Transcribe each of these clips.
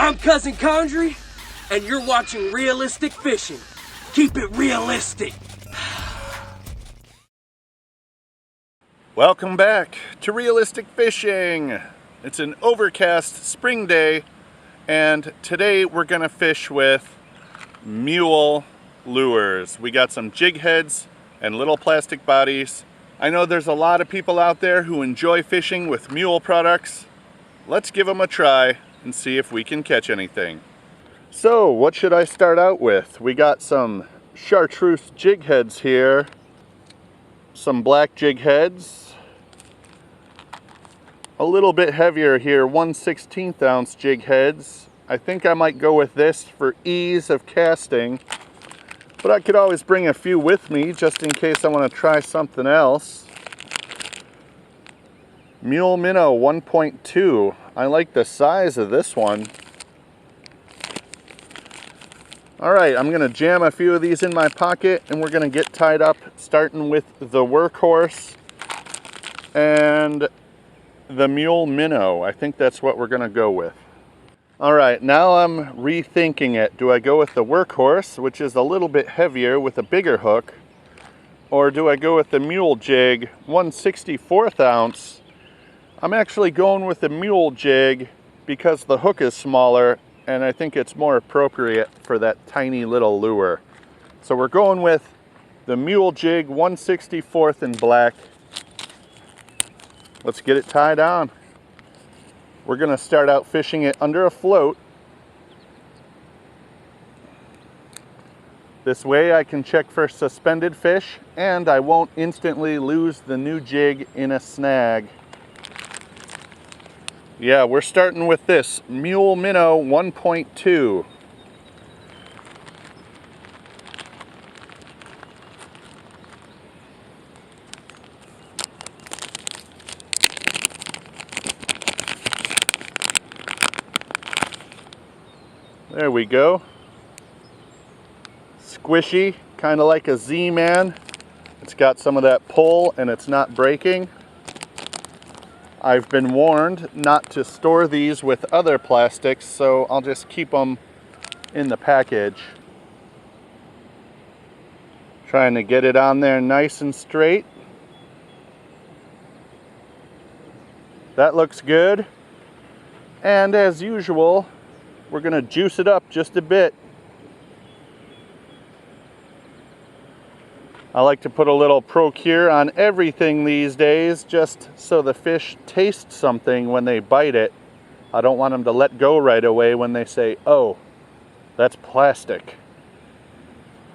I'm Cousin Condry, and you're watching Realistic Fishing. Keep it realistic. Welcome back to Realistic Fishing. It's an overcast spring day, and today we're gonna fish with Mule Lures. We got some jig heads and little plastic bodies. I know there's a lot of people out there who enjoy fishing with Mule products. Let's give them a try and see if we can catch anything. So, what should I start out with? We got some chartreuse jig heads here, some black jig heads, a little bit heavier here, 1/16 ounce jig heads. I think I might go with this for ease of casting, but I could always bring a few with me just in case I want to try something else. Mule minnow 1.2. I like the size of this one. Alright, I'm going to jam a few of these in my pocket and we're going to get tied up, starting with the workhorse and the mule minnow. I think that's what we're going to go with. Alright, now I'm rethinking it. Do I go with the workhorse, which is a little bit heavier with a bigger hook, or do I go with the mule jig 1/64 ounce? I'm actually going with the mule jig because the hook is smaller and I think it's more appropriate for that tiny little lure. So we're going with the mule jig 1/64 in black. Let's get it tied on. We're going to start out fishing it under a float. This way I can check for suspended fish and I won't instantly lose the new jig in a snag. Yeah, we're starting with this Mule Minnow 1.2. There we go. Squishy, kind of like a Z-Man. It's got some of that pull and it's not breaking. I've been warned not to store these with other plastics, so I'll just keep them in the package. Trying to get it on there nice and straight. That looks good. And as usual, we're going to juice it up just a bit. I like to put a little Procure on everything these days just so the fish taste something when they bite it. I don't want them to let go right away when they say, oh, that's plastic.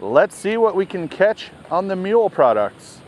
Let's see what we can catch on the Mule products.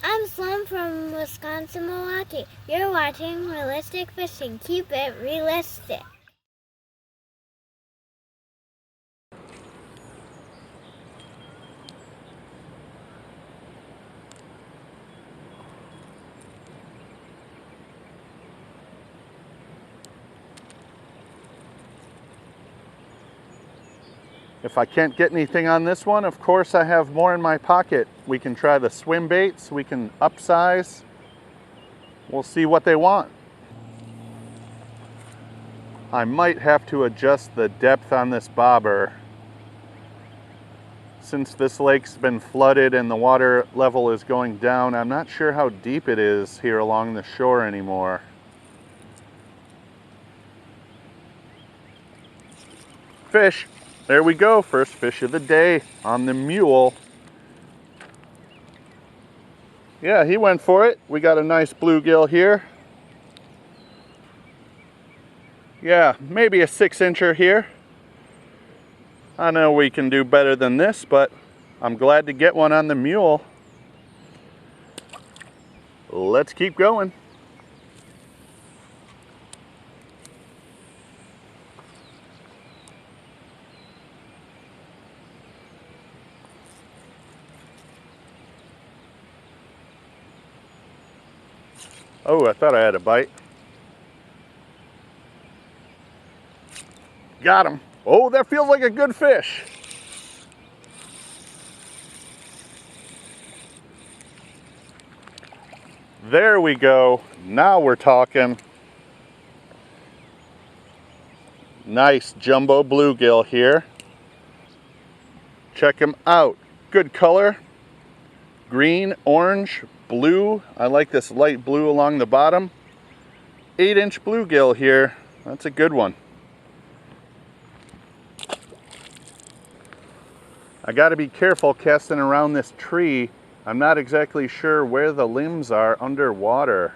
I'm Sloan from Wisconsin, Milwaukee. You're watching Realistic Fishing. Keep it realistic. If I can't get anything on this one, of course I have more in my pocket. We can try the swim baits, we can upsize. We'll see what they want. I might have to adjust the depth on this bobber. Since this lake's been flooded and the water level is going down, I'm not sure how deep it is here along the shore anymore. Fish. There we go, first fish of the day on the Mule. Yeah, he went for it. We got a nice bluegill here. Yeah, maybe a 6-incher here. I know we can do better than this, but I'm glad to get one on the Mule. Let's keep going. Oh, I thought I had a bite. Got him. Oh, that feels like a good fish. There we go. Now we're talking. Nice jumbo bluegill here. Check him out. Good color. Green, orange, blue. I like this light blue along the bottom. 8-inch bluegill here. That's a good one. I got to be careful casting around this tree. I'm not exactly sure where the limbs are underwater.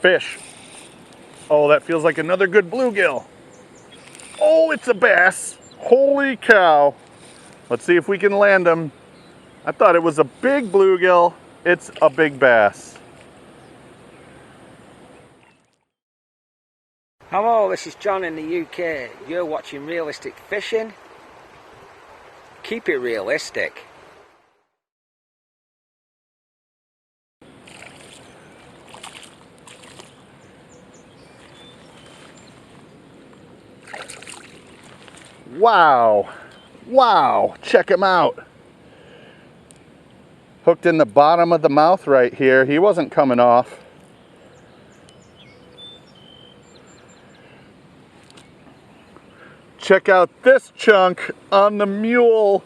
Fish. Oh, that feels like another good bluegill. Oh, it's a bass. Holy cow. Let's see if we can land him. I thought it was a big bluegill. It's a big bass. Hello, this is John in the UK. You're watching Realistic Fishing. Keep it realistic. Wow. Wow. Check him out. Hooked in the bottom of the mouth right here. He wasn't coming off. Check out this chunk on the mule.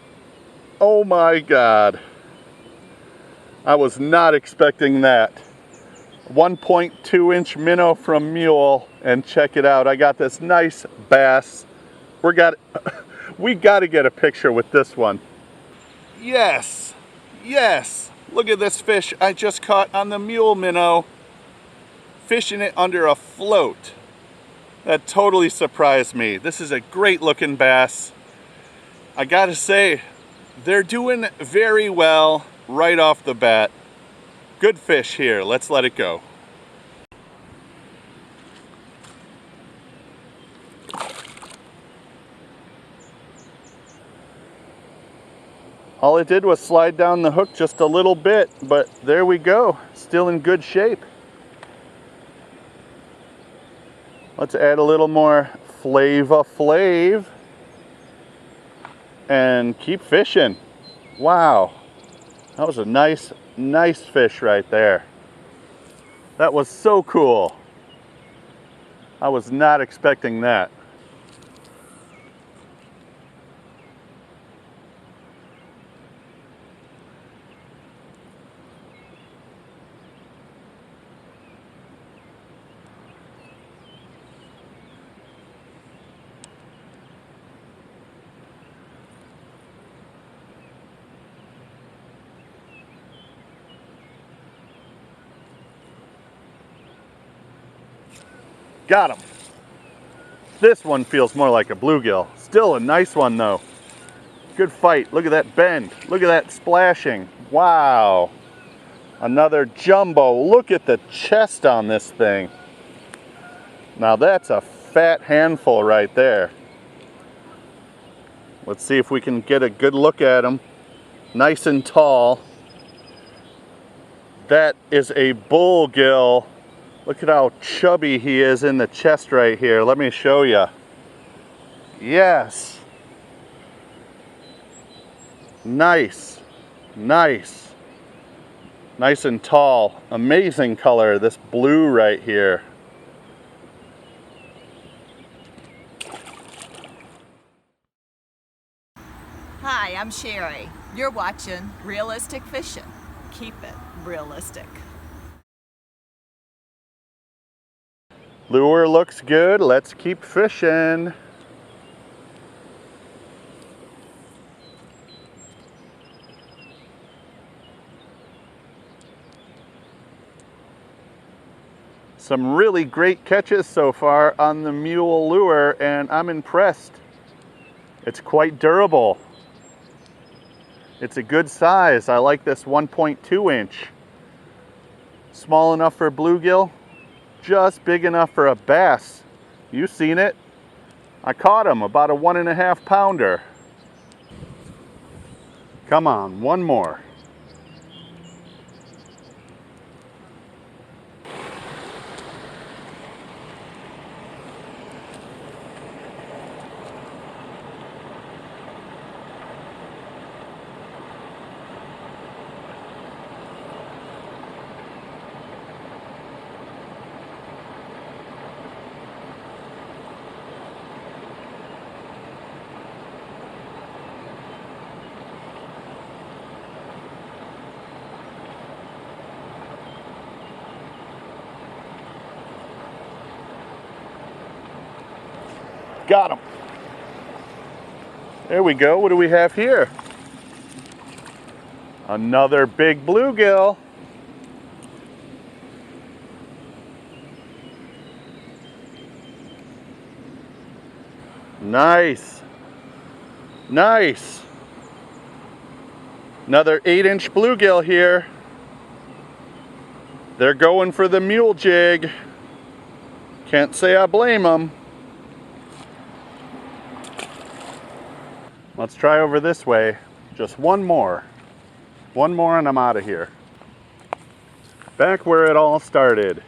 Oh my God. I was not expecting that. 1.2-inch minnow from Mule, and check it out. I got this nice bass. We got to get a picture with this one. Yes, yes. Look at this fish I just caught on the mule minnow. Fishing it under a float. That totally surprised me. This is a great looking bass. I got to say, they're doing very well right off the bat. Good fish here. Let's let it go. All it did was slide down the hook just a little bit, but there we go. Still in good shape. Let's add a little more Flava Flav and keep fishing. Wow, that was a nice fish right there. That was so cool. I was not expecting that. Got him. This one feels more like a bluegill. Still a nice one though. Good fight. Look at that bend. Look at that splashing. Wow. Another jumbo. Look at the chest on this thing. Now that's a fat handful right there. Let's see if we can get a good look at him. Nice and tall. That is a bullgill. Look at how chubby he is in the chest right here. Let me show you. Yes. Nice. Nice. Nice and tall. Amazing color, this blue right here. Hi, I'm Sherry. You're watching Realistic Fishing. Keep it realistic. Lure looks good. Let's keep fishing. Some really great catches so far on the Mule lure, and I'm impressed. It's quite durable. It's a good size. I like this 1.2-inch. Small enough for bluegill, just big enough for a bass. You've seen it. I caught him, about a 1.5 pounder. Come on, one more. Got him. There we go. What do we have here? Another big bluegill. Nice. Nice. Another 8-inch bluegill here. They're going for the mule jig. Can't say I blame them. Let's try over this way. Just one more. One more and I'm out of here. Back where it all started.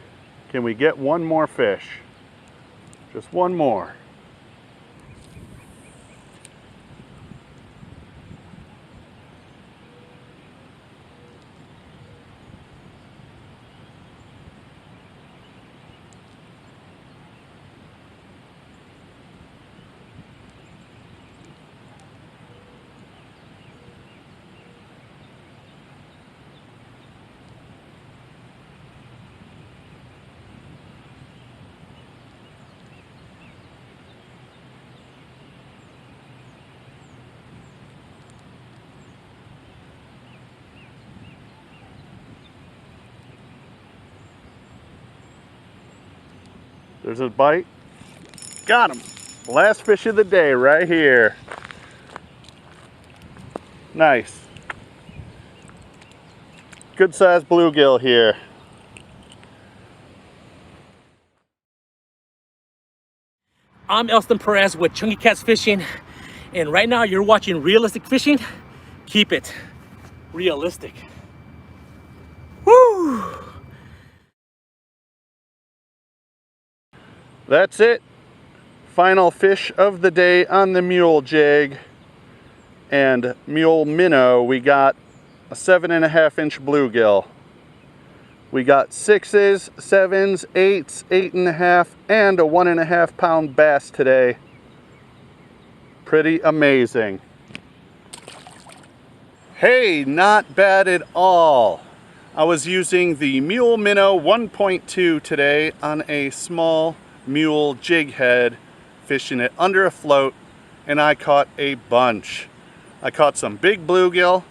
Can we get one more fish? Just one more. There's a bite. Got him. Last fish of the day right here. Nice. Good sized bluegill here. I'm Elston Perez with Chunky Cats Fishing, and right now you're watching Realistic Fishing. Keep it realistic. Woo! That's it. Final fish of the day on the mule jig and mule minnow. We got a 7.5-inch bluegill. We got 6s, 7s, 8s, 8.5, and a 1.5 pound bass today. Pretty amazing. Hey, not bad at all. I was using the Mule Minnow 1.2 today on a small mule jig head, fishing it under a float, and I caught a bunch. I caught some big bluegill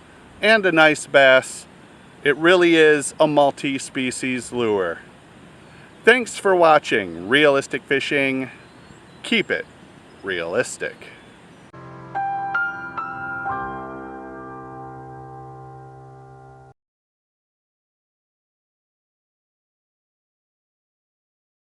and a nice bass. It really is a multi-species lure. Thanks for watching Realistic Fishing. Keep it realistic.